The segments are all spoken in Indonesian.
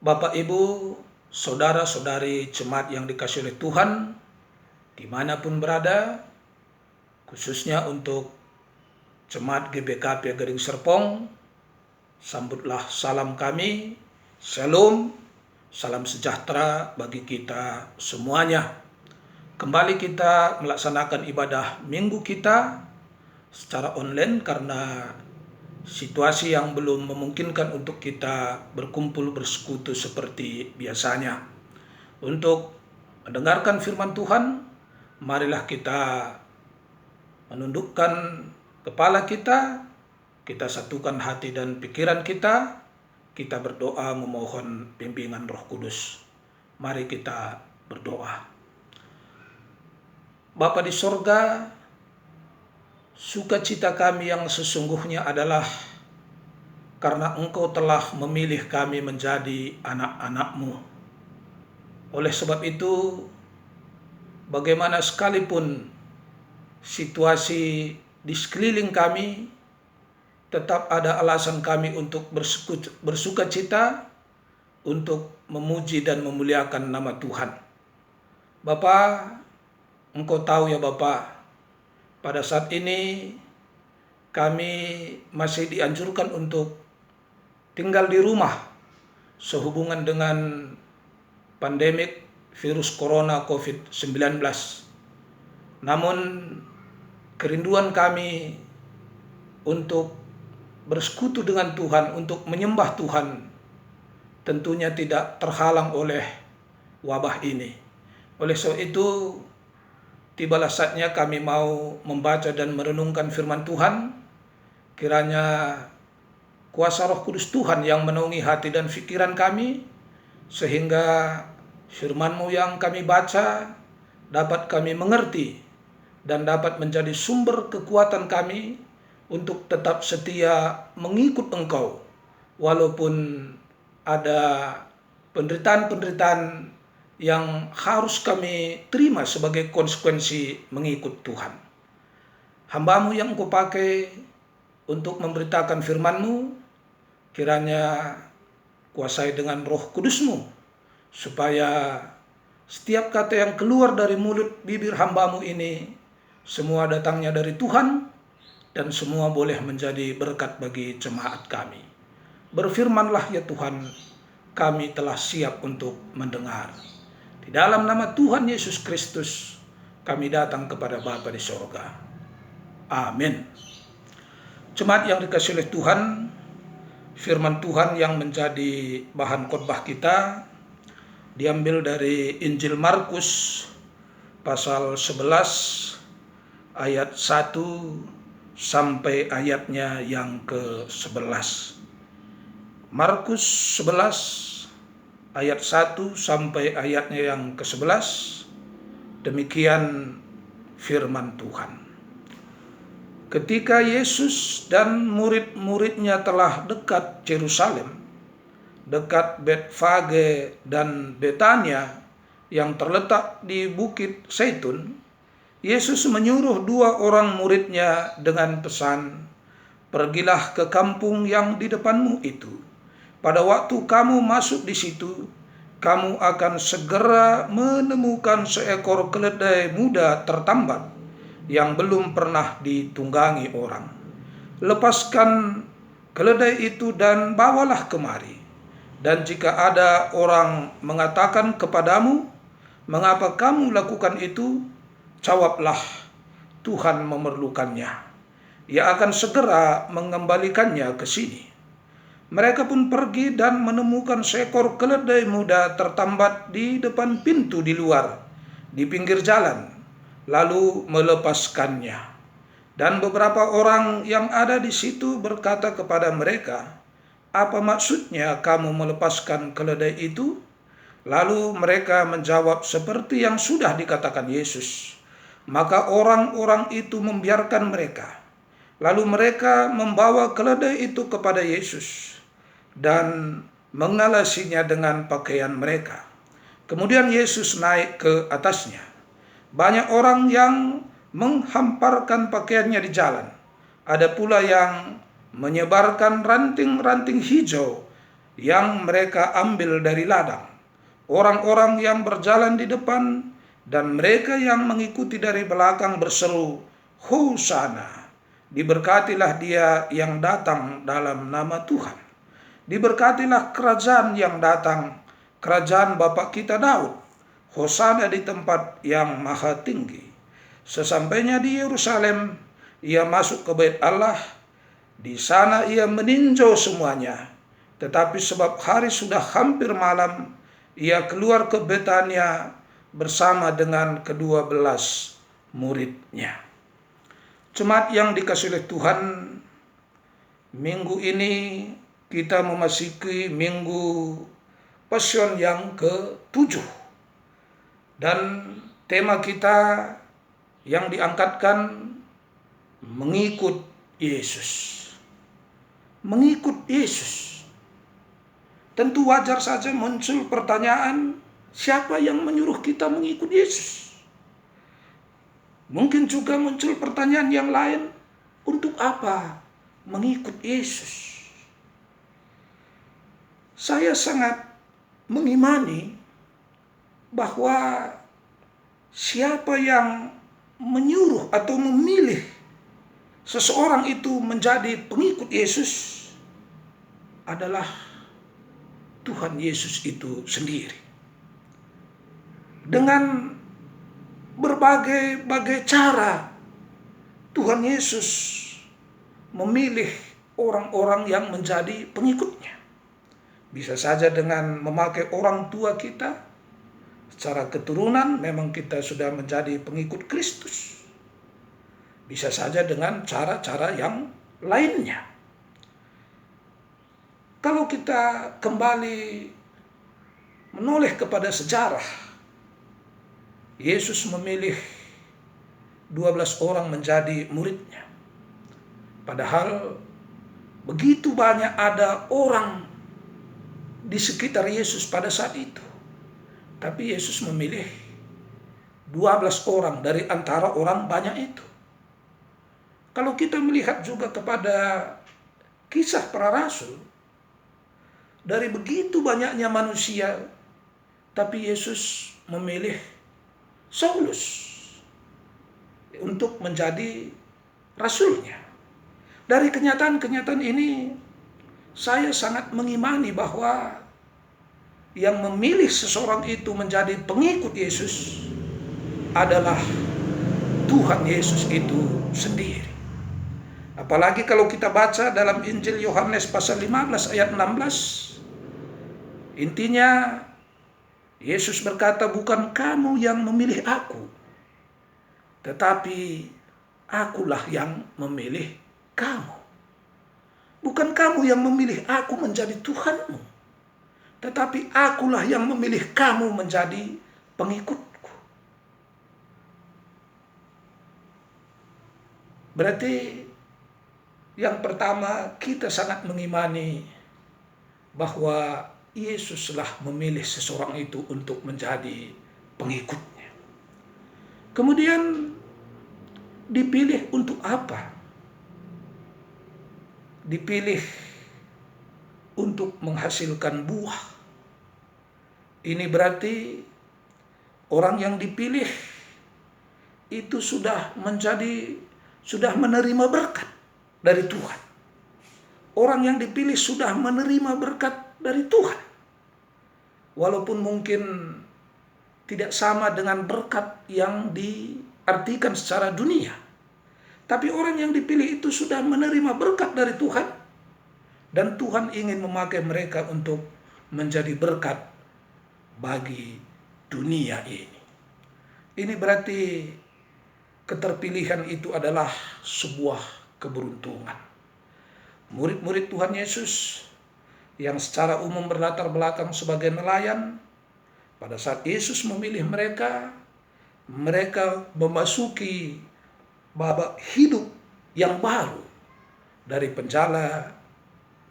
Bapak, Ibu, saudara-saudari jemaat yang dikasihi oleh Tuhan, dimanapun berada, khususnya untuk jemaat GBKP Gading Serpong, sambutlah salam kami, Shalom, salam sejahtera bagi kita semuanya. Kembali kita melaksanakan ibadah minggu kita secara online karena situasi yang belum memungkinkan untuk kita berkumpul bersekutu seperti biasanya. Untuk mendengarkan firman Tuhan, marilah kita menundukkan kepala kita satukan hati dan pikiran kita berdoa memohon bimbingan Roh Kudus. Mari kita berdoa. Bapa di sorga, sukacita kami yang sesungguhnya adalah karena Engkau telah memilih kami menjadi anak-anak-Mu. Oleh sebab itu, bagaimana sekalipun situasi di sekeliling kami, tetap ada alasan kami untuk bersukacita, untuk memuji dan memuliakan nama Tuhan. Bapa, Engkau tahu ya Bapa, pada saat ini kami masih dianjurkan untuk tinggal di rumah sehubungan dengan pandemik virus corona COVID-19. Namun kerinduan kami untuk bersekutu dengan Tuhan, untuk menyembah Tuhan, tentunya tidak terhalang oleh wabah ini. Oleh sebab itu, tibalah saatnya kami mau membaca dan merenungkan firman Tuhan. Kiranya kuasa Roh Kudus Tuhan yang menaungi hati dan pikiran kami, sehingga firman-Mu yang kami baca dapat kami mengerti dan dapat menjadi sumber kekuatan kami untuk tetap setia mengikut Engkau, walaupun ada penderitaan-penderitaan yang harus kami terima sebagai konsekuensi mengikut Tuhan. Hamba-Mu yang Engkau pakai untuk memberitakan firman-Mu, kiranya kuasai dengan Roh Kudus-Mu, supaya setiap kata yang keluar dari mulut bibir hamba-Mu ini, semua datangnya dari Tuhan, dan semua boleh menjadi berkat bagi jemaat kami. Berfirmanlah ya Tuhan, kami telah siap untuk mendengar. Di dalam nama Tuhan Yesus Kristus, kami datang kepada Bapa di sorga. Amin. Jemaat yang dikasihi oleh Tuhan, firman Tuhan yang menjadi bahan khotbah kita diambil dari Injil Markus pasal 11 ayat 1 sampai ayatnya yang ke-11. Markus 11 ayat 1 sampai ayatnya yang ke-11. Demikian firman Tuhan. Ketika Yesus dan murid-muridnya telah dekat Yerusalem, dekat Betfage dan Betania yang terletak di Bukit Zaitun, Yesus menyuruh 2 orang muridnya dengan pesan, "Pergilah ke kampung yang di depanmu itu. Pada waktu kamu masuk di situ, kamu akan segera menemukan seekor keledai muda tertambat yang belum pernah ditunggangi orang. Lepaskan keledai itu dan bawalah kemari. Dan jika ada orang mengatakan kepadamu, 'Mengapa kamu lakukan itu?' jawablah, 'Tuhan memerlukannya. Ia akan segera mengembalikannya ke sini.' Mereka pun pergi dan menemukan seekor keledai muda tertambat di depan pintu di luar, di pinggir jalan, lalu melepaskannya. Dan beberapa orang yang ada di situ berkata kepada mereka, 'Apa maksudnya kamu melepaskan keledai itu?' Lalu mereka menjawab seperti yang sudah dikatakan Yesus. Maka orang-orang itu membiarkan mereka. Lalu mereka membawa keledai itu kepada Yesus dan mengalasinya dengan pakaian mereka. Kemudian Yesus naik ke atasnya. Banyak orang yang menghamparkan pakaiannya di jalan. Ada pula yang menyebarkan ranting-ranting hijau yang mereka ambil dari ladang, orang-orang yang berjalan di depan, dan mereka yang mengikuti dari belakang berseru, Hosana, diberkatilah dia yang datang dalam nama Tuhan. Diberkatilah kerajaan yang datang, kerajaan Bapa kita Daud. Hosana di tempat yang maha tinggi. Sesampainya di Yerusalem, ia masuk ke bait Allah. Di sana ia meninjau semuanya. Tetapi sebab hari sudah hampir malam, ia keluar ke Betania bersama dengan ke-12 muridnya. Jemaat yang dikasihi oleh Tuhan, minggu ini kita memasuki minggu Pasion yang ke-7. Dan tema kita yang diangkatkan mengikut Yesus. Mengikut Yesus. Tentu wajar saja muncul pertanyaan, siapa yang menyuruh kita mengikut Yesus? Mungkin juga muncul pertanyaan yang lain, untuk apa mengikut Yesus? Saya sangat mengimani bahwa siapa yang menyuruh atau memilih seseorang itu menjadi pengikut Yesus adalah Tuhan Yesus itu sendiri. Dengan berbagai cara Tuhan Yesus memilih orang-orang yang menjadi pengikutnya. Bisa saja dengan memakai orang tua kita. Secara keturunan memang kita sudah menjadi pengikut Kristus. Bisa saja dengan cara-cara yang lainnya. Kalau kita kembali menoleh kepada sejarah, Yesus memilih 12 orang menjadi muridnya. Padahal begitu banyak ada orang di sekitar Yesus pada saat itu. Tapi Yesus memilih 12 orang dari antara orang banyak itu. Kalau kita melihat juga kepada kisah para rasul, dari begitu banyaknya manusia, tapi Yesus memilih Saulus untuk menjadi rasulnya. Dari kenyataan-kenyataan ini, saya sangat mengimani bahwa yang memilih seseorang itu menjadi pengikut Yesus adalah Tuhan Yesus itu sendiri. Apalagi kalau kita baca dalam Injil Yohanes pasal 15 ayat 16. Intinya Yesus berkata, bukan kamu yang memilih aku, tetapi akulah yang memilih kamu. Bukan kamu yang memilih aku menjadi Tuhanmu, tetapi akulah yang memilih kamu menjadi pengikutku. Berarti yang pertama, kita sangat mengimani bahwa Yesuslah memilih seseorang itu untuk menjadi pengikutnya. Kemudian dipilih untuk apa? Dipilih untuk menghasilkan buah. Ini berarti orang yang dipilih itu sudah menerima berkat dari Tuhan. Orang yang dipilih sudah menerima berkat dari Tuhan. Walaupun mungkin tidak sama dengan berkat yang diartikan secara dunia. Tapi orang yang dipilih itu sudah menerima berkat dari Tuhan. Dan Tuhan ingin memakai mereka untuk menjadi berkat bagi dunia ini. Ini berarti keterpilihan itu adalah sebuah keberuntungan. Murid-murid Tuhan Yesus yang secara umum berlatar belakang sebagai nelayan, pada saat Yesus memilih mereka memasuki babak hidup yang baru. Dari penjala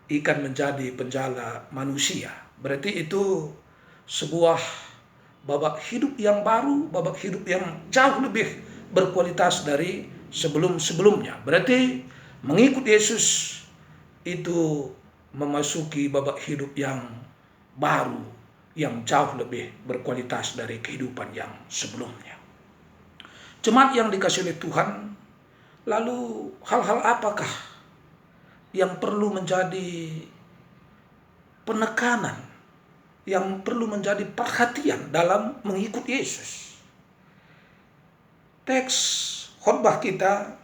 ikan menjadi penjala manusia. Berarti itu sebuah babak hidup yang baru, babak hidup yang jauh lebih berkualitas dari sebelum-sebelumnya. Berarti mengikut Yesus itu memasuki babak hidup yang baru, yang jauh lebih berkualitas dari kehidupan yang sebelumnya. Jemaat yang dikasihi oleh Tuhan, lalu hal-hal apakah yang perlu menjadi penekanan, yang perlu menjadi perhatian dalam mengikut Yesus? Teks khotbah kita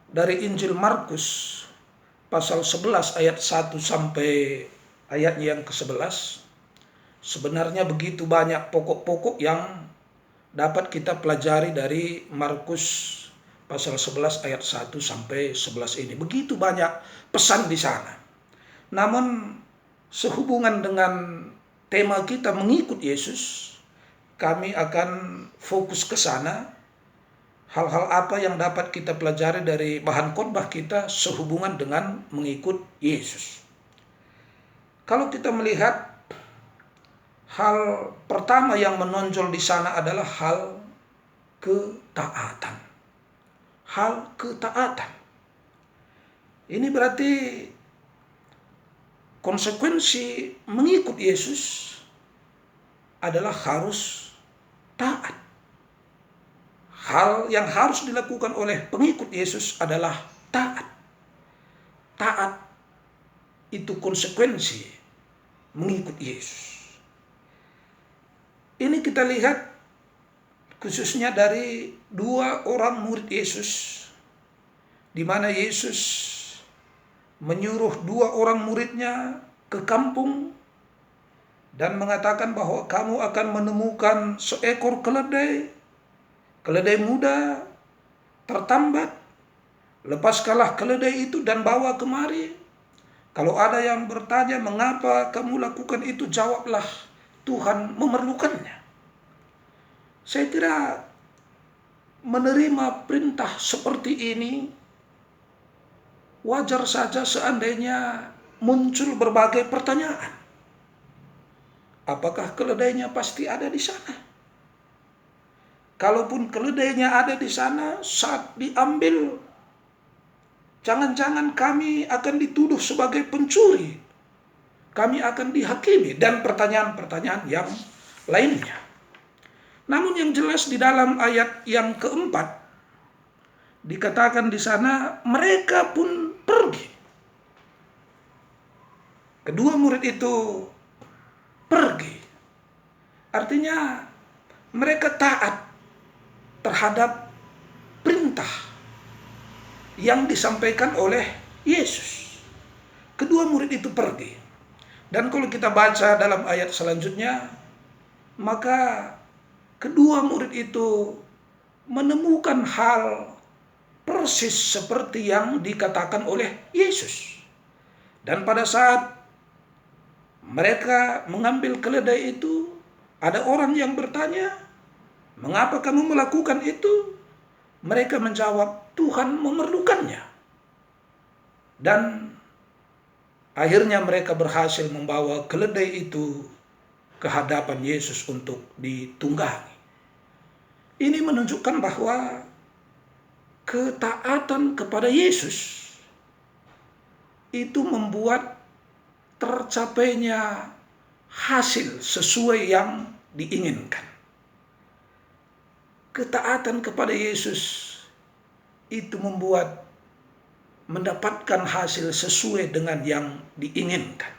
dari Injil Markus pasal 11 ayat 1 sampai ayatnya yang ke-11. Sebenarnya begitu banyak pokok-pokok yang dapat kita pelajari dari Markus pasal 11 ayat 1 sampai 11 ini. Begitu banyak pesan di sana. Namun sehubungan dengan tema kita mengikut Yesus, kami akan fokus ke sana. Hal-hal apa yang dapat kita pelajari dari bahan khotbah kita sehubungan dengan mengikut Yesus. Kalau kita melihat, hal pertama yang menonjol di sana adalah hal ketaatan. Hal ketaatan. Ini berarti konsekuensi mengikut Yesus adalah harus taat. Hal yang harus dilakukan oleh pengikut Yesus adalah taat. Taat itu konsekuensi mengikut Yesus. Ini kita lihat khususnya dari 2 orang murid Yesus, di mana Yesus menyuruh 2 orang muridnya ke kampung dan mengatakan bahwa kamu akan menemukan seekor keledai muda tertambat. Lepaskanlah keledai itu dan bawa kemari. Kalau ada yang bertanya mengapa kamu lakukan itu, jawablah, Tuhan memerlukannya. Saya kira menerima perintah seperti ini wajar saja seandainya muncul berbagai pertanyaan. Apakah keledainya pasti ada di sana? Kalaupun keledainya ada di sana saat diambil, jangan-jangan kami akan dituduh sebagai pencuri. Kami akan dihakimi dan pertanyaan-pertanyaan yang lainnya. Namun yang jelas di dalam ayat yang keempat dikatakan di sana mereka pun pergi. Kedua murid itu pergi. Artinya mereka taat terhadap perintah yang disampaikan oleh Yesus. Kedua murid itu pergi. Dan kalau kita baca dalam ayat selanjutnya, maka kedua murid itu menemukan hal persis seperti yang dikatakan oleh Yesus. Dan pada saat mereka mengambil keledai itu, ada orang yang bertanya, mengapa kamu melakukan itu? Mereka menjawab, Tuhan memerlukannya. Dan akhirnya mereka berhasil membawa keledai itu ke hadapan Yesus untuk ditunggangi. Ini menunjukkan bahwa ketaatan kepada Yesus itu membuat tercapainya hasil sesuai yang diinginkan. Ketaatan kepada Yesus itu membuat mendapatkan hasil sesuai dengan yang diinginkan.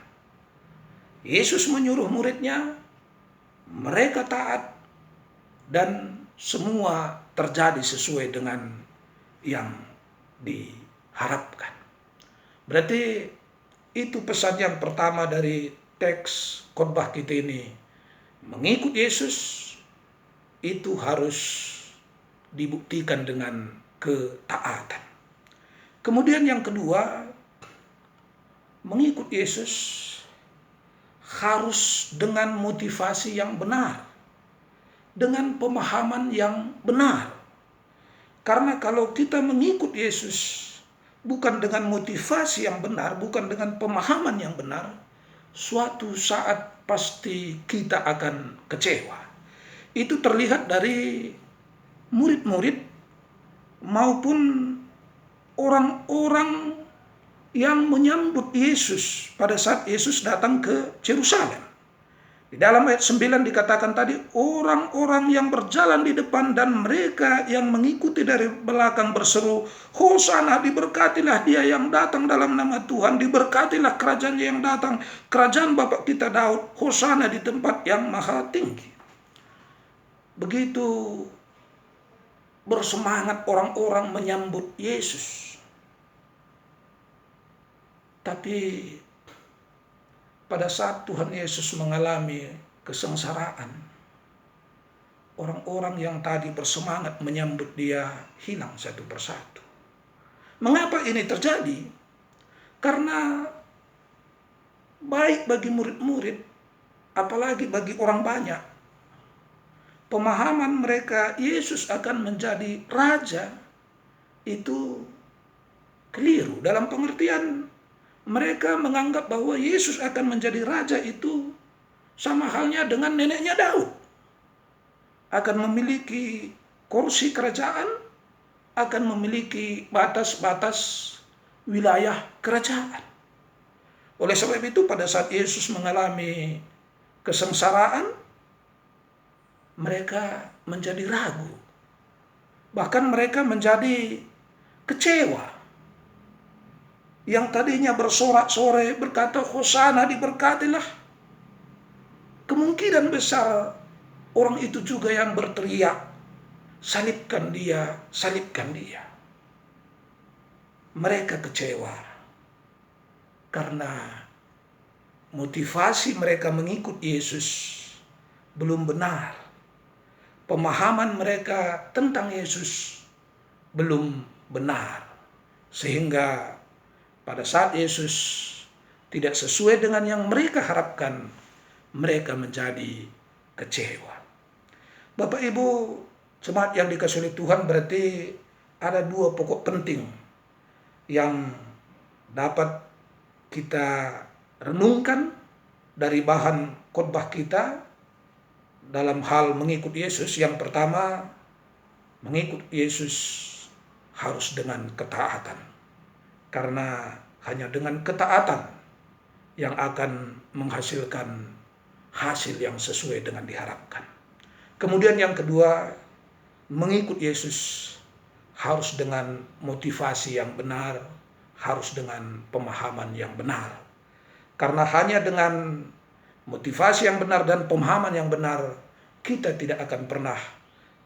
Yesus menyuruh muridnya, mereka taat, dan semua terjadi sesuai dengan yang diharapkan. Berarti itu pesan yang pertama dari teks khotbah kita ini. Mengikut Yesus itu harus dibuktikan dengan ketaatan. Kemudian yang kedua, mengikut Yesus harus dengan motivasi yang benar, dengan pemahaman yang benar. Karena kalau kita mengikut Yesus bukan dengan motivasi yang benar, bukan dengan pemahaman yang benar, suatu saat pasti kita akan kecewa. Itu terlihat dari murid-murid maupun orang-orang yang menyambut Yesus pada saat Yesus datang ke Yerusalem. Di dalam ayat 9 dikatakan tadi, orang-orang yang berjalan di depan dan mereka yang mengikuti dari belakang berseru, Hosana, diberkatilah dia yang datang dalam nama Tuhan, diberkatilah kerajaan yang datang, kerajaan Bapa kita Daud, Hosana di tempat yang maha tinggi. Begitu bersemangat orang-orang menyambut Yesus. Tapi pada saat Tuhan Yesus mengalami kesengsaraan, orang-orang yang tadi bersemangat menyambut dia hilang satu persatu. Mengapa ini terjadi? Karena baik bagi murid-murid, apalagi bagi orang banyak, pemahaman mereka Yesus akan menjadi raja itu keliru. Dalam pengertian mereka menganggap bahwa Yesus akan menjadi raja itu sama halnya dengan neneknya Daud. Akan memiliki kursi kerajaan, akan memiliki batas-batas wilayah kerajaan. Oleh sebab itu pada saat Yesus mengalami kesengsaraan, mereka menjadi ragu. Bahkan mereka menjadi kecewa. Yang tadinya bersorak-sorai berkata, Hosana, diberkatilah. Kemungkinan besar orang itu juga yang berteriak, salibkan dia, salibkan dia. Mereka kecewa karena motivasi mereka mengikut Yesus belum benar. Pemahaman mereka tentang Yesus belum benar. Sehingga pada saat Yesus tidak sesuai dengan yang mereka harapkan, mereka menjadi kecewa. Bapak Ibu, jemaat yang dikasihi oleh Tuhan, berarti ada dua pokok penting yang dapat kita renungkan dari bahan khotbah kita dalam hal mengikut Yesus. Yang pertama, mengikut Yesus harus dengan ketaatan. Karena hanya dengan ketaatan yang akan menghasilkan hasil yang sesuai dengan diharapkan. Kemudian yang kedua, mengikut Yesus harus dengan motivasi yang benar, harus dengan pemahaman yang benar. Karena hanya dengan motivasi yang benar dan pemahaman yang benar, kita tidak akan pernah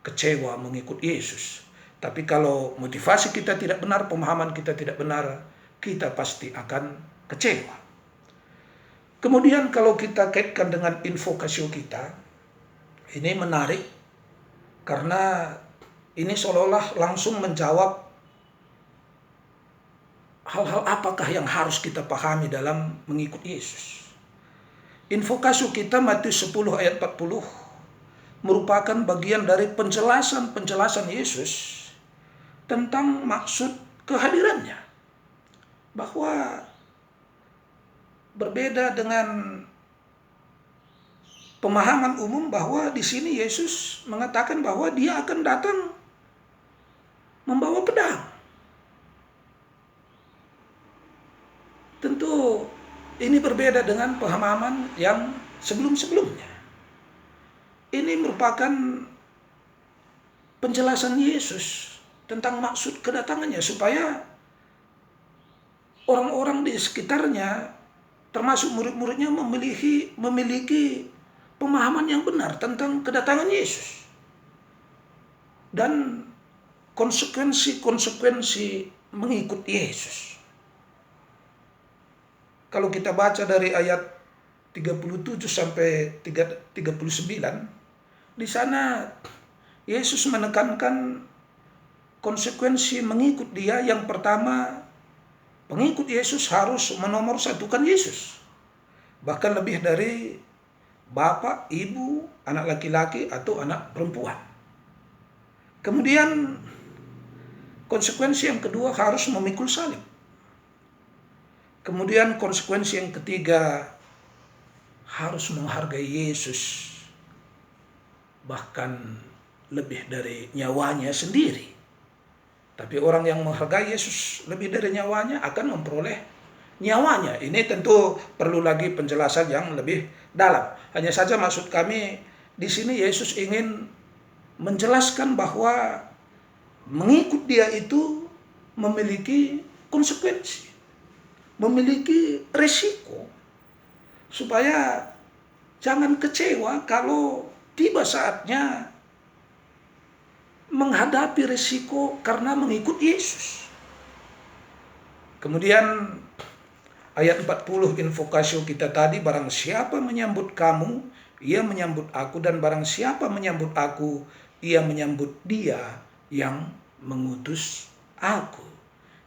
kecewa mengikut Yesus. Tapi kalau motivasi kita tidak benar, pemahaman kita tidak benar, kita pasti akan kecewa. Kemudian kalau kita kaitkan dengan info kasio kita, ini menarik karena ini seolah-olah langsung menjawab hal-hal apakah yang harus kita pahami dalam mengikut Yesus. Info kasio kita Matius 10 ayat 40 merupakan bagian dari penjelasan Yesus tentang maksud kehadirannya. Bahwa berbeda dengan pemahaman umum bahwa di sini Yesus mengatakan bahwa dia akan datang membawa pedang. Tentu ini berbeda dengan pemahaman yang sebelum-sebelumnya. Ini merupakan penjelasan Yesus tentang maksud kedatangannya supaya orang-orang di sekitarnya termasuk murid-muridnya memiliki pemahaman yang benar tentang kedatangan Yesus dan konsekuensi mengikut Yesus. Kalau kita baca dari ayat 37 sampai 39, di sana Yesus menekankan konsekuensi mengikut dia. Yang pertama, pengikut Yesus harus menomorsatukan Yesus. Bahkan lebih dari bapak, ibu, anak laki-laki atau anak perempuan. Kemudian konsekuensi yang kedua harus memikul salib. Kemudian konsekuensi yang ketiga harus menghargai Yesus. Bahkan lebih dari nyawanya sendiri. Tapi orang yang menghargai Yesus lebih dari nyawanya akan memperoleh nyawanya. Ini tentu perlu lagi penjelasan yang lebih dalam. Hanya saja maksud kami di sini Yesus ingin menjelaskan bahwa mengikut Dia itu memiliki konsekuensi, memiliki resiko, supaya jangan kecewa kalau tiba saatnya menghadapi resiko karena mengikut Yesus. Kemudian ayat 40 invokasio kita tadi, barang siapa menyambut kamu, ia menyambut aku, dan barang siapa menyambut aku, ia menyambut Dia yang mengutus aku.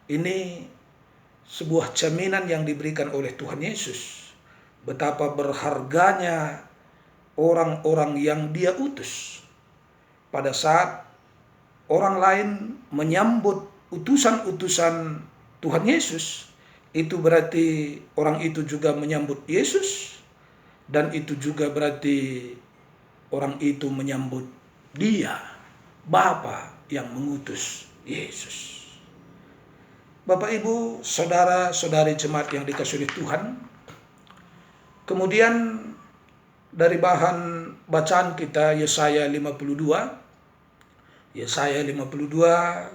Ini sebuah jaminan yang diberikan oleh Tuhan Yesus. Betapa berharganya orang-orang yang Dia utus. Pada saat orang lain menyambut utusan-utusan Tuhan Yesus, itu berarti orang itu juga menyambut Yesus, dan itu juga berarti orang itu menyambut Dia, Bapa yang mengutus Yesus. Bapak, Ibu, saudara-saudari jemaat yang dikasihi oleh Tuhan, kemudian dari bahan bacaan kita Yesaya 52. Yesaya 52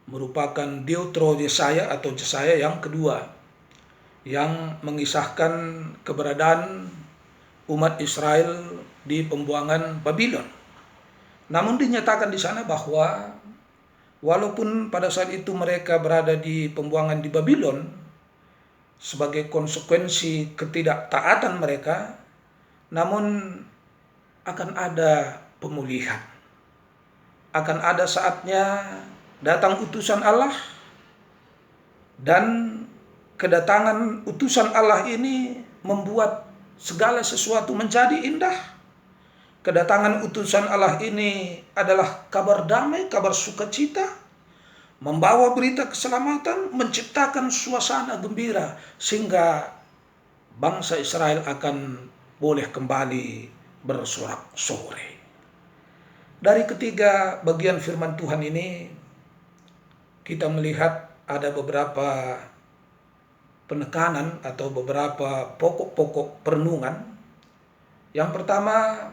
merupakan Deutero Yesaya atau Yesaya yang kedua, yang mengisahkan keberadaan umat Israel di pembuangan Babylon. Namun dinyatakan di sana bahwa walaupun pada saat itu mereka berada di pembuangan di Babylon sebagai konsekuensi ketidaktaatan mereka, namun akan ada pemulihan. Akan ada saatnya datang utusan Allah, dan kedatangan utusan Allah ini membuat segala sesuatu menjadi indah. Kedatangan utusan Allah ini adalah kabar damai, kabar sukacita, membawa berita keselamatan, menciptakan suasana gembira, sehingga bangsa Israel akan boleh kembali bersorak-sorai. Dari ketiga bagian firman Tuhan ini, kita melihat ada beberapa penekanan atau beberapa pokok-pokok perenungan. Yang pertama,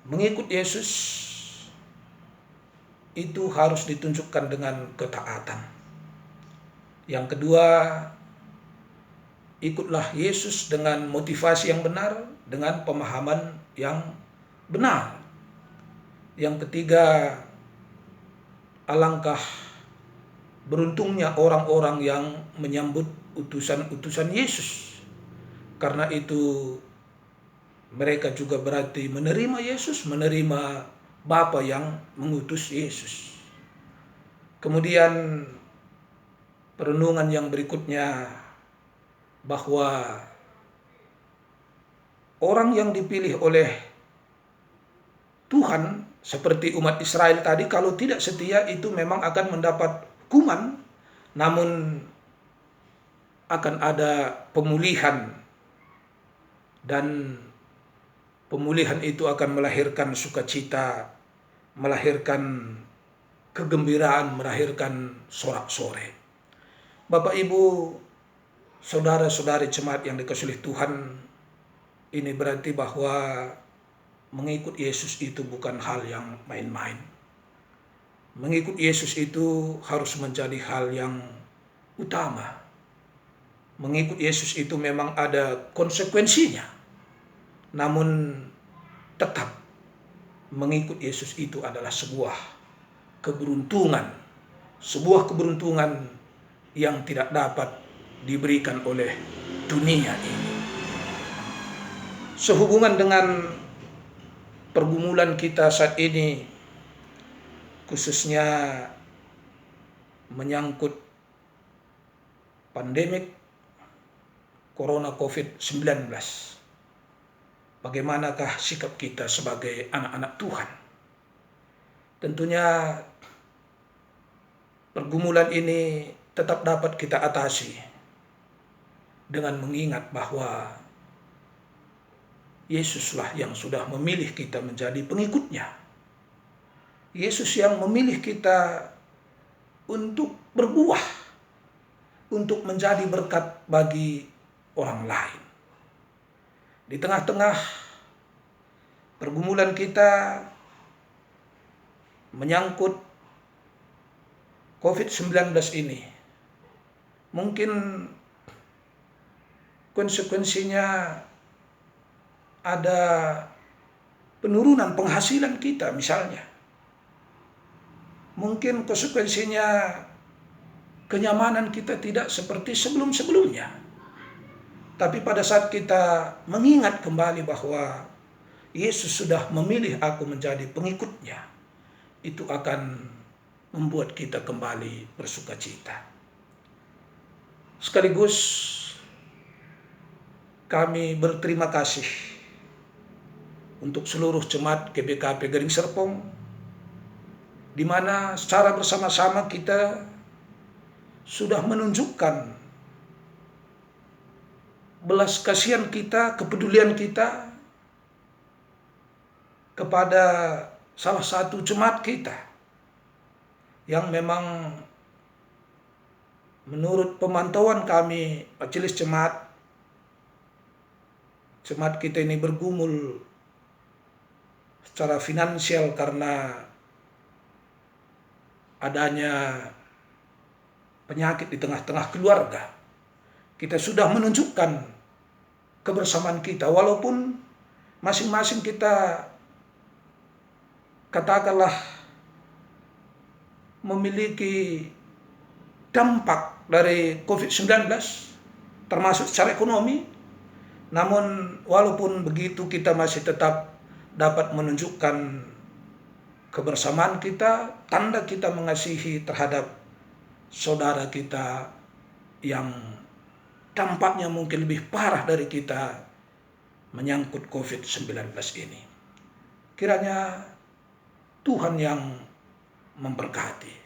mengikut Yesus itu harus ditunjukkan dengan ketaatan. Yang kedua, ikutlah Yesus dengan motivasi yang benar, dengan pemahaman yang benar. Yang ketiga, alangkah beruntungnya orang-orang yang menyambut utusan-utusan Yesus. Karena itu mereka juga berarti menerima Yesus, menerima Bapa yang mengutus Yesus. Kemudian perenungan yang berikutnya, bahwa orang yang dipilih oleh Tuhan seperti umat Israel tadi, kalau tidak setia itu memang akan mendapat hukuman, namun akan ada pemulihan, dan pemulihan itu akan melahirkan sukacita, melahirkan kegembiraan, melahirkan sorak-sorai. Bapak, Ibu, saudara-saudari jemaat yang dikasihi Tuhan, ini berarti bahwa mengikut Yesus itu bukan hal yang main-main. Mengikut Yesus itu harus menjadi hal yang utama. Mengikut Yesus itu memang ada konsekuensinya. Namun tetap mengikut Yesus itu adalah sebuah keberuntungan. Sebuah keberuntungan yang tidak dapat diberikan oleh dunia ini. Sehubungan dengan pergumulan kita saat ini, khususnya menyangkut pandemik Corona COVID-19. Bagaimanakah sikap kita sebagai anak-anak Tuhan? Tentunya pergumulan ini tetap dapat kita atasi dengan mengingat bahwa Yesuslah yang sudah memilih kita menjadi pengikutnya. Yesus yang memilih kita untuk berbuah. untuk menjadi berkat bagi orang lain. Di tengah-tengah pergumulan kita menyangkut COVID-19 ini, mungkin konsekuensinya ada penurunan penghasilan kita misalnya. Mungkin konsekuensinya kenyamanan kita tidak seperti sebelum-sebelumnya. Tapi pada saat kita mengingat kembali bahwa Yesus sudah memilih aku menjadi pengikutnya, itu akan membuat kita kembali bersukacita. Sekaligus kami berterima kasih untuk seluruh jemaat GBKP Gading Serpong, di mana secara bersama-sama kita sudah menunjukkan belas kasihan kita, kepedulian kita kepada salah satu jemaat kita yang memang menurut pemantauan kami majelis jemaat kita ini bergumul secara finansial karena adanya penyakit di tengah-tengah keluarga. Kita sudah menunjukkan kebersamaan kita, walaupun masing-masing kita katakanlah memiliki dampak dari COVID-19, termasuk secara ekonomi. Namun walaupun begitu kita masih tetap dapat menunjukkan kebersamaan kita, tanda kita mengasihi terhadap saudara kita yang dampaknya mungkin lebih parah dari kita menyangkut COVID-19 ini. Kiranya Tuhan yang memberkati.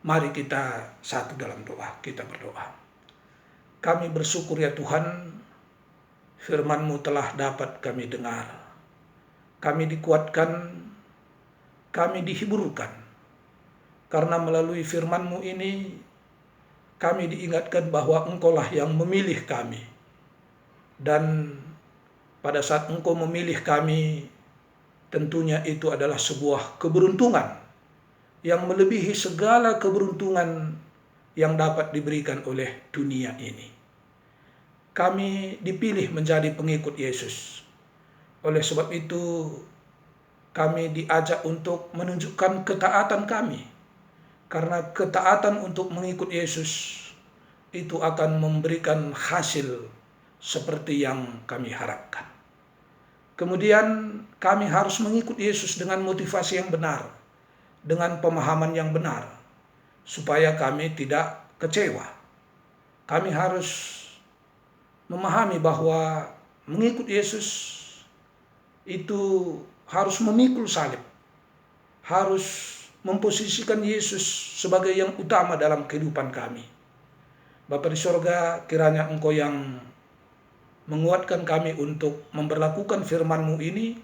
Mari kita satu dalam doa, kita berdoa. Kami bersyukur ya Tuhan, firman-Mu telah dapat kami dengar. Kami dikuatkan, kami dihiburkan. Karena melalui firman-Mu ini, kami diingatkan bahwa Engkaulah yang memilih kami. Dan pada saat Engkau memilih kami, tentunya itu adalah sebuah keberuntungan yang melebihi segala keberuntungan yang dapat diberikan oleh dunia ini. Kami dipilih menjadi pengikut Yesus. Oleh sebab itu, kami diajak untuk menunjukkan ketaatan kami. Karena ketaatan untuk mengikut Yesus itu akan memberikan hasil seperti yang kami harapkan. Kemudian kami harus mengikut Yesus dengan motivasi yang benar, dengan pemahaman yang benar, supaya kami tidak kecewa. Kami harus memahami bahwa mengikut Yesus itu harus memikul salib, harus memposisikan Yesus sebagai yang utama dalam kehidupan kami. Bapa di sorga, kiranya Engkau yang menguatkan kami untuk memberlakukan firman-Mu ini,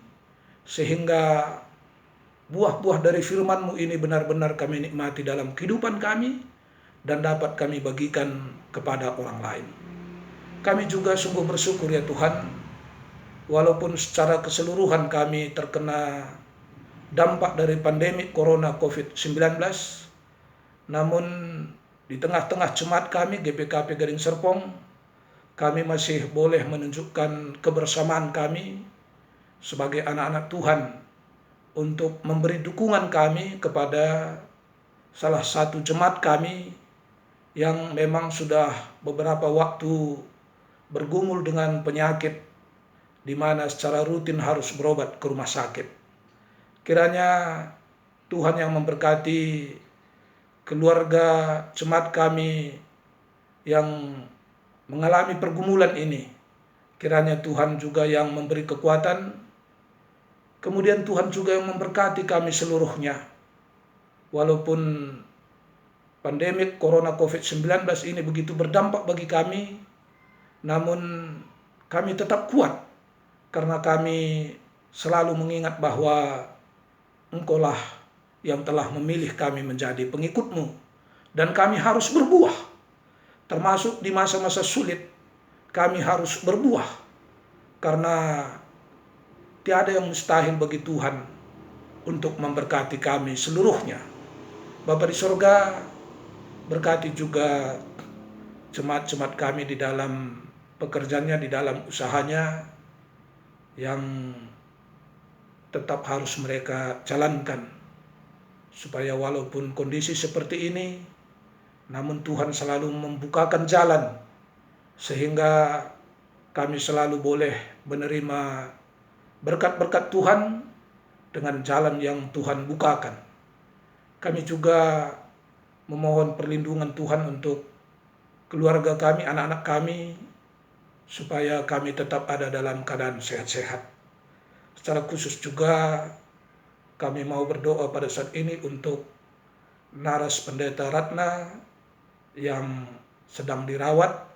sehingga buah-buah dari firman-Mu ini benar-benar kami nikmati dalam kehidupan kami dan dapat kami bagikan kepada orang lain. Kami juga sungguh bersyukur ya Tuhan, walaupun secara keseluruhan kami terkena dampak dari pandemi corona COVID-19, namun di tengah-tengah jemaat kami GBKP Gading Serpong, kami masih boleh menunjukkan kebersamaan kami sebagai anak-anak Tuhan untuk memberi dukungan kami kepada salah satu jemaat kami yang memang sudah beberapa waktu bergumul dengan penyakit di mana secara rutin harus berobat ke rumah sakit. Kiranya Tuhan yang memberkati keluarga jemaat kami yang mengalami pergumulan ini. Kiranya Tuhan juga yang memberi kekuatan. Kemudian Tuhan juga yang memberkati kami seluruhnya. Walaupun pandemi corona COVID-19 ini begitu berdampak bagi kami, namun kami tetap kuat karena kami selalu mengingat bahwa Engkaulah yang telah memilih kami menjadi pengikut-Mu, dan kami harus berbuah. termasuk di masa-masa sulit, kami harus berbuah, karena tiada yang mustahil bagi Tuhan untuk memberkati kami seluruhnya. Bapa di sorga, berkati juga jemaat-jemaat kami di dalam pekerjaannya, di dalam usahanya, yang tetap harus mereka jalankan, supaya walaupun kondisi seperti ini, namun Tuhan selalu membukakan jalan, sehingga kami selalu boleh menerima berkat-berkat Tuhan dengan jalan yang Tuhan bukakan. Kami juga memohon perlindungan Tuhan untuk keluarga kami, anak-anak kami, supaya kami tetap ada dalam keadaan sehat-sehat. Secara khusus juga kami mau berdoa pada saat ini untuk Naras Pendeta Ratna yang sedang dirawat,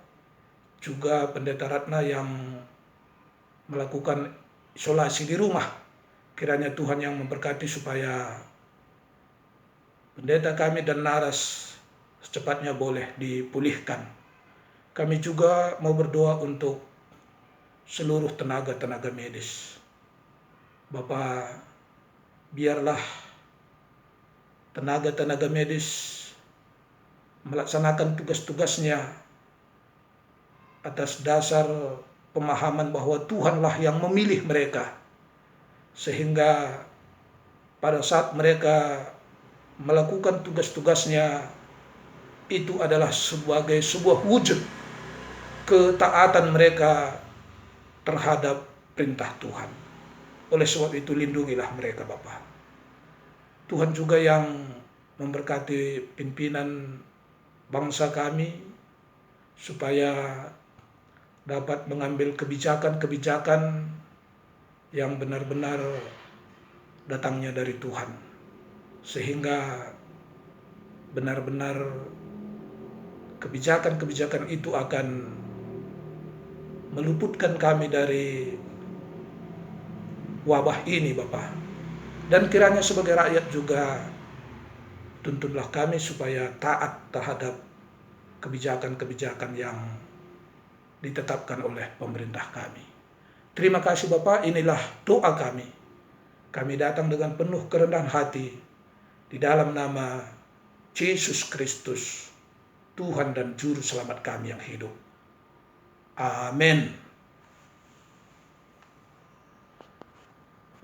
juga Pendeta Ratna yang melakukan isolasi di rumah. Kiranya Tuhan yang memberkati supaya pendeta kami dan Naras secepatnya boleh dipulihkan. Kami juga mau berdoa untuk seluruh tenaga-tenaga medis. Bapak, biarlah tenaga-tenaga medis melaksanakan tugas-tugasnya atas dasar pemahaman bahwa Tuhanlah yang memilih mereka, sehingga pada saat mereka melakukan tugas-tugasnya itu adalah sebagai sebuah wujud ketaatan mereka terhadap perintah Tuhan. Oleh sebab itu lindungilah mereka Bapa. Tuhan juga yang memberkati pimpinan bangsa kami, supaya dapat mengambil kebijakan-kebijakan yang benar-benar datangnya dari Tuhan, sehingga benar-benar kebijakan-kebijakan itu akan meluputkan kami dari wabah ini Bapa. Dan kiranya sebagai rakyat juga tuntunlah kami supaya taat terhadap kebijakan-kebijakan yang ditetapkan oleh pemerintah kami. Terima kasih Bapa, inilah doa kami. Kami datang dengan penuh kerendahan hati di dalam nama Yesus Kristus, Tuhan dan Juru Selamat kami yang hidup. Amin.